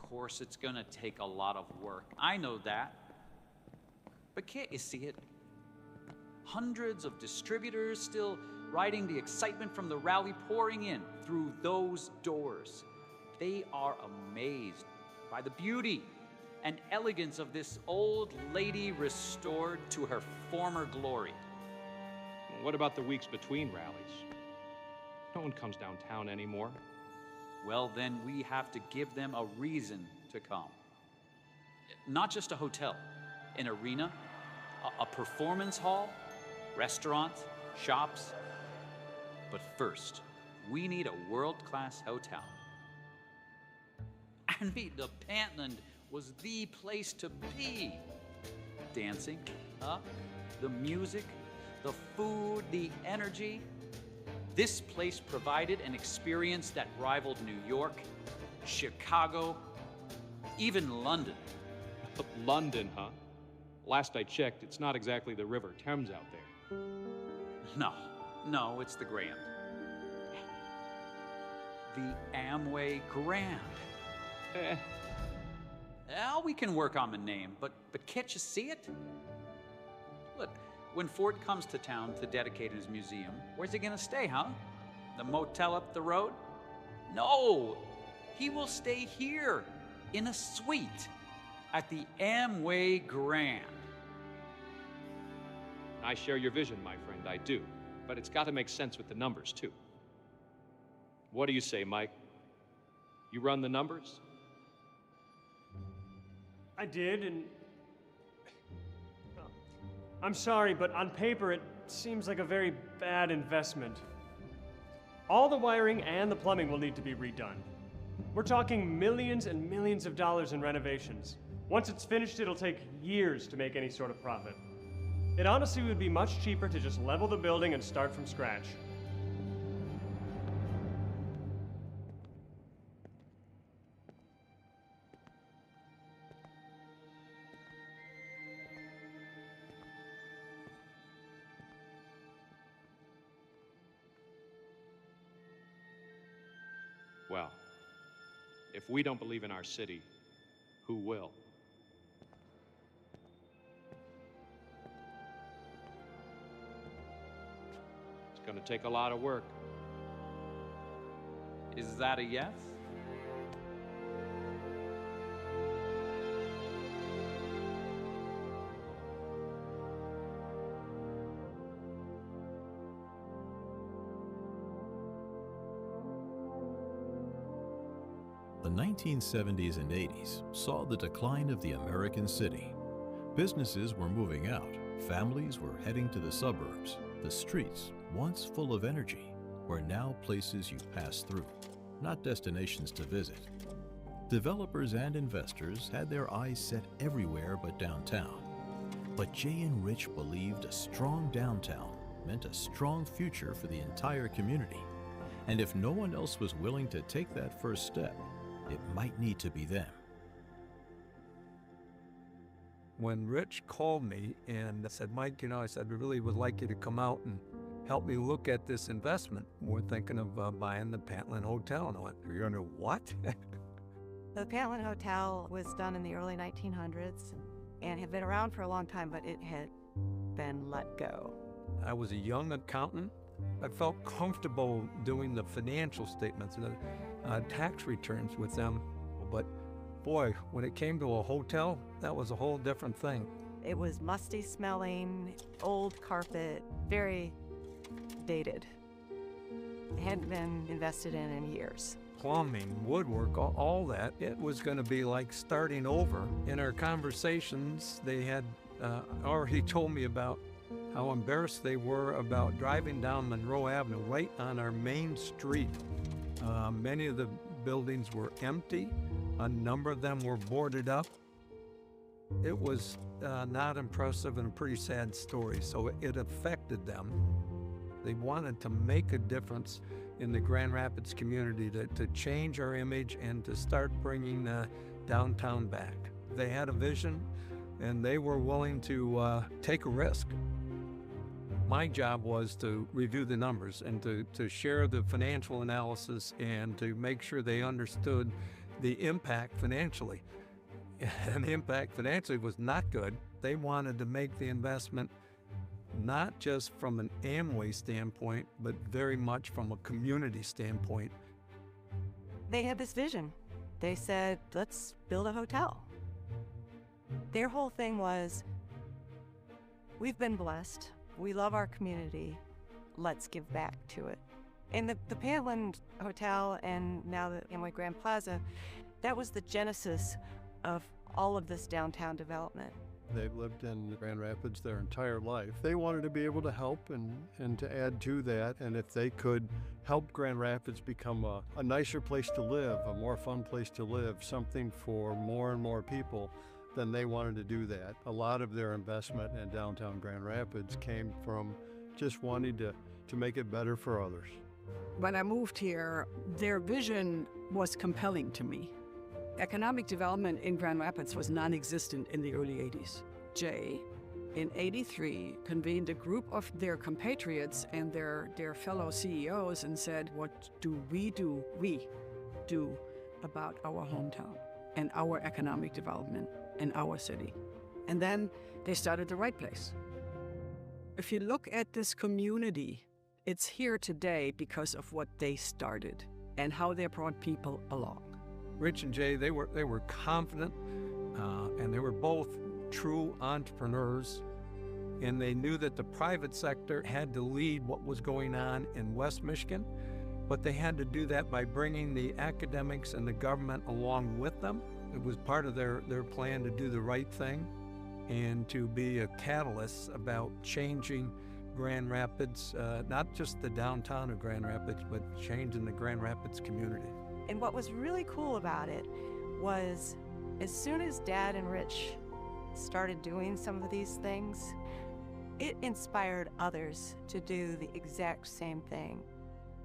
course, it's gonna take a lot of work. I know that. But can't you see it? Hundreds of distributors still riding the excitement from the rally pouring in through those doors. They are amazed by the beauty and elegance of this old lady restored to her former glory. What about the weeks between rallies? No one comes downtown anymore. Well, then we have to give them a reason to come. Not just a hotel, an arena, a performance hall, restaurants, shops. But first, we need a world-class hotel. I mean, the Pentland was the place to be. Dancing, the music, the food, the energy. This place provided an experience that rivaled New York, Chicago, even London. London, huh? Last I checked, it's not exactly the River Thames out there. No, it's the Grand. The Amway Grand. Well, we can work on the name, but can't you see it? Look, when Ford comes to town to dedicate his museum, where's he gonna stay, huh? The motel up the road? No, he will stay here in a suite at the Amway Grand. I share your vision, my friend, I do. But it's got to make sense with the numbers, too. What do you say, Mike? You run the numbers? I did, and I'm sorry, but on paper it seems like a very bad investment. All the wiring and the plumbing will need to be redone. We're talking millions and millions of dollars in renovations. Once it's finished, it'll take years to make any sort of profit. It honestly would be much cheaper to just level the building and start from scratch. Well, if we don't believe in our city, who will? It's going to take a lot of work. Is that a yes? The 1970s and 80s saw the decline of the American city. Businesses were moving out, families were heading to the suburbs. The streets, once full of energy, were now places you pass through, not destinations to visit. Developers and investors had their eyes set everywhere but downtown. But Jay and Rich believed a strong downtown meant a strong future for the entire community. And if no one else was willing to take that first step, it might need to be them. When Rich called me and said, Mike, I said, I really would like you to come out and help me look at this investment. We're thinking of buying the Pentland Hotel. And I went, you're going to what? The Pentland Hotel was done in the early 1900s and had been around for a long time, but it had been let go. I was a young accountant. I felt comfortable doing the financial statements and the tax returns with them. But boy, when it came to a hotel, that was a whole different thing. It was musty smelling, old carpet, very dated. It hadn't been invested in years. Plumbing, woodwork, all that. It was going to be like starting over. In our conversations, they had already told me about how embarrassed they were about driving down Monroe Avenue, right on our main street. Many of the buildings were empty. A number of them were boarded up. It was not impressive and a pretty sad story, so it affected them. They wanted to make a difference in the Grand Rapids community, to change our image and to start bringing downtown back. They had a vision and they were willing to take a risk. My job was to review the numbers and to share the financial analysis and to make sure they understood the impact financially. And the impact financially was not good. They wanted to make the investment not just from an Amway standpoint, but very much from a community standpoint. They had this vision. They said, let's build a hotel. Their whole thing was, we've been blessed. We love our community. Let's give back to it. And the Panland Hotel and now the Amway Grand Plaza, that was the genesis of all of this downtown development. They've lived in Grand Rapids their entire life. They wanted to be able to help and to add to that, and if they could help Grand Rapids become a nicer place to live, a more fun place to live, something for more and more people, then they wanted to do that. A lot of their investment in downtown Grand Rapids came from just wanting to make it better for others. When I moved here, their vision was compelling to me. Economic development in Grand Rapids was non-existent in the early 80s. Jay, in 83, convened a group of their compatriots and their fellow CEOs and said, what do we do about our hometown and our economic development in our city? And then they started the right place. If you look at this community, it's here today because of what they started and how they brought people along. Rich and Jay, they were confident, and they were both true entrepreneurs, and they knew that the private sector had to lead what was going on in West Michigan, but they had to do that by bringing the academics and the government along with them. It was part of their plan to do the right thing and to be a catalyst about changing Grand Rapids, not just the downtown of Grand Rapids, but changing the Grand Rapids community. And what was really cool about it was as soon as Dad and Rich started doing some of these things, it inspired others to do the exact same thing.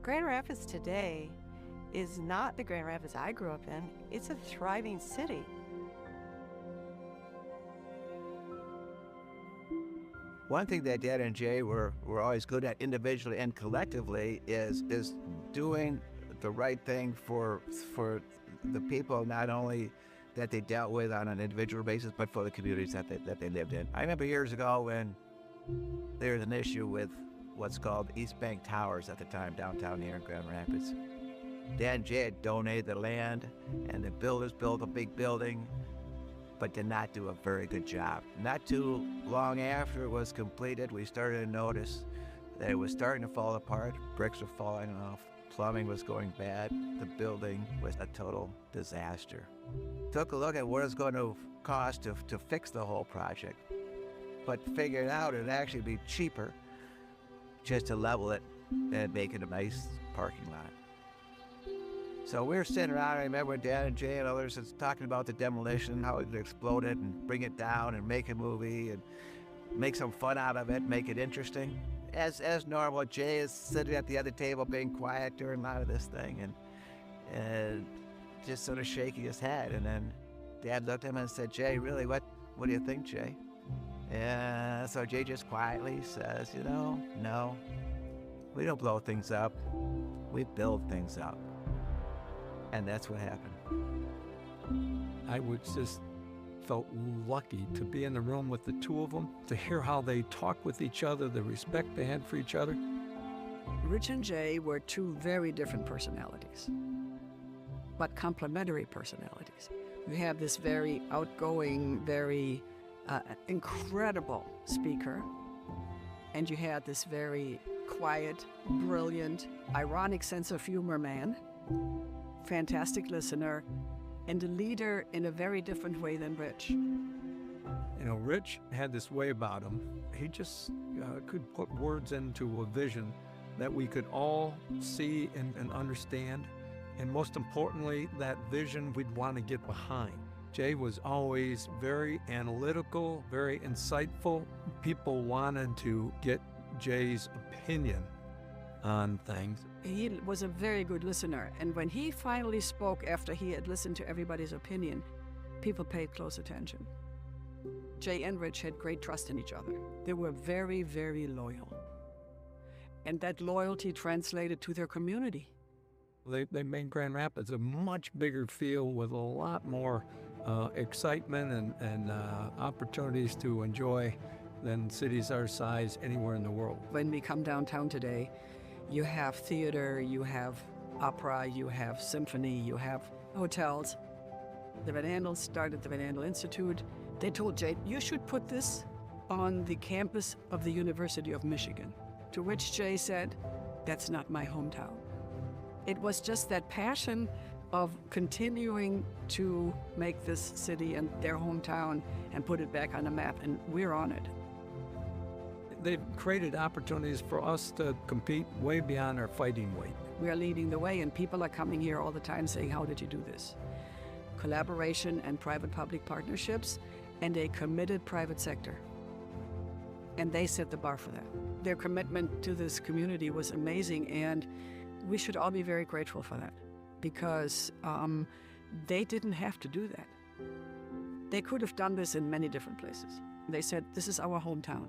Grand Rapids today is not the Grand Rapids I grew up in. It's a thriving city. One thing that Dad and Jay were always good at individually and collectively is doing the right thing for the people, not only that they dealt with on an individual basis, but for the communities that they lived in. I remember years ago when there was an issue with what's called East Bank Towers at the time, downtown here in Grand Rapids. Dad and Jay had donated the land, and the builders built a big building, but did not do a very good job. Not too long after it was completed, we started to notice that it was starting to fall apart, bricks were falling off, plumbing was going bad, the building was a total disaster. Took a look at what it was going to cost to fix the whole project, but figured out it'd actually be cheaper just to level it and make it a nice parking lot. So we were sitting around, I remember Dad and Jay and others was talking about the demolition, how it exploded and bring it down and make a movie and make some fun out of it, make it interesting. As normal, Jay is sitting at the other table being quiet during a lot of this thing and just sort of shaking his head. And then Dad looked at him and said, Jay, really, what do you think, Jay? And so Jay just quietly says, no, we don't blow things up, we build things up. And that's what happened. I was just felt lucky to be in the room with the two of them, to hear how they talk with each other, the respect they had for each other. Rich and Jay were two very different personalities, but complementary personalities. You have this very outgoing, very incredible speaker, and you had this very quiet, brilliant, ironic sense of humor man, fantastic listener, and a leader in a very different way than Rich. Rich had this way about him. He just could put words into a vision that we could all see and understand. And most importantly, that vision we'd want to get behind. Jay was always very analytical, very insightful. People wanted to get Jay's opinion on things. He was a very good listener, and when he finally spoke after he had listened to everybody's opinion, people paid close attention. Jay and Rich had great trust in each other. They were very, very loyal. And that loyalty translated to their community. They made Grand Rapids a much bigger field with a lot more excitement and opportunities to enjoy than cities our size anywhere in the world. When we come downtown today, you have theater, you have opera, you have symphony, you have hotels. The Van Andels started the Van Andel Institute. They told Jay, you should put this on the campus of the University of Michigan. To which Jay said, that's not my hometown. It was just that passion of continuing to make this city and their hometown and put it back on the map, and we're on it. They've created opportunities for us to compete way beyond our fighting weight. We are leading the way, and people are coming here all the time saying, how did you do this? Collaboration and private-public partnerships and a committed private sector. And they set the bar for that. Their commitment to this community was amazing, and we should all be very grateful for that, because they didn't have to do that. They could have done this in many different places. They said, this is our hometown,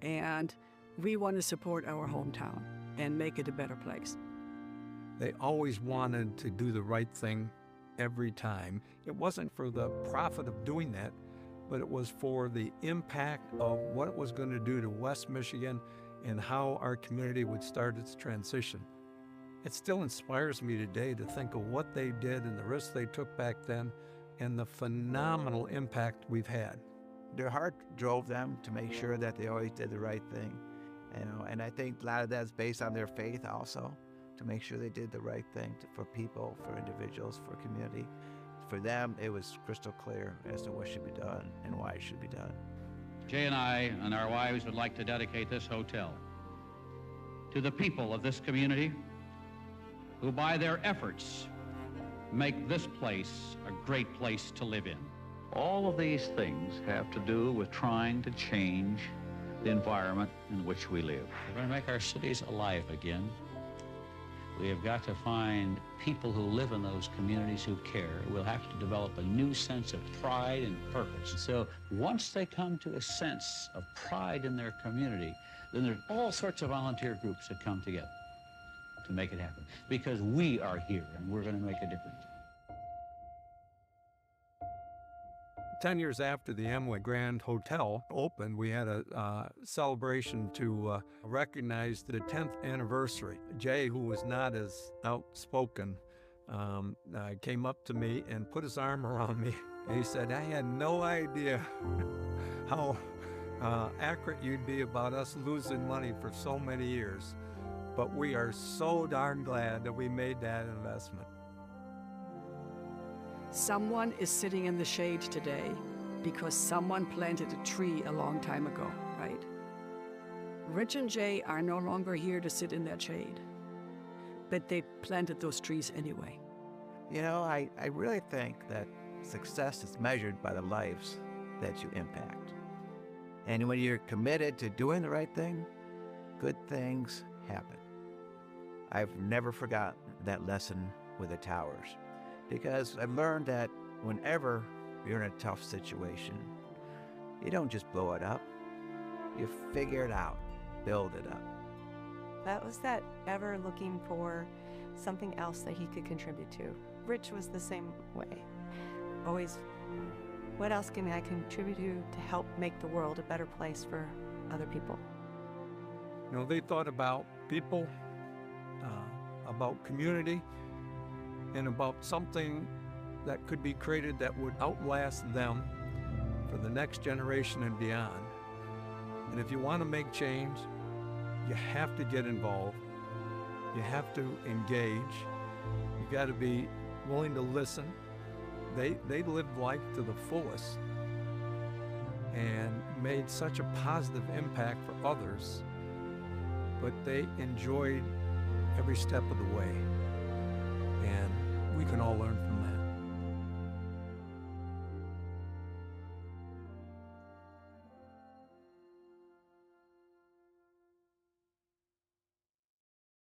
and we want to support our hometown and make it a better place. They always wanted to do the right thing every time. It wasn't for the profit of doing that, but it was for the impact of what it was going to do to West Michigan and how our community would start its transition. It still inspires me today to think of what they did and the risks they took back then and the phenomenal impact we've had. Their heart drove them to make sure that they always did the right thing, and I think a lot of that's based on their faith also, to make sure they did the right thing for people, for individuals, for community. For them, it was crystal clear as to what should be done and why it should be done. Jay and I and our wives would like to dedicate this hotel to the people of this community who, by their efforts, make this place a great place to live in. All of these things have to do with trying to change the environment in which we live. We're going to make our cities alive again. We have got to find people who live in those communities who care. We'll have to develop a new sense of pride and purpose. So once they come to a sense of pride in their community, then there's all sorts of volunteer groups that come together to make it happen. Because we are here and we're going to make a difference. 10 years after the Amway Grand Hotel opened, we had a celebration to recognize the 10th anniversary. Jay, who was not as outspoken, came up to me and put his arm around me. He said, I had no idea how accurate you'd be about us losing money for so many years, but we are so darn glad that we made that investment. Someone is sitting in the shade today because someone planted a tree a long time ago, right? Rich and Jay are no longer here to sit in that shade, but they planted those trees anyway. You know, I really think that success is measured by the lives that you impact. And when you're committed to doing the right thing, good things happen. I've never forgotten that lesson with the towers, because I've learned that whenever you're in a tough situation, you don't just blow it up, you figure it out, build it up. That was that ever looking for something else that he could contribute to. Rich was the same way. Always, what else can I contribute to help make the world a better place for other people? You know, they thought about people, about community, and about something that could be created that would outlast them for the next generation and beyond. And if you want to make change, you have to get involved. You have to engage. You got to be willing to listen. They lived life to the fullest and made such a positive impact for others, but they enjoyed every step of the way. And we can all learn from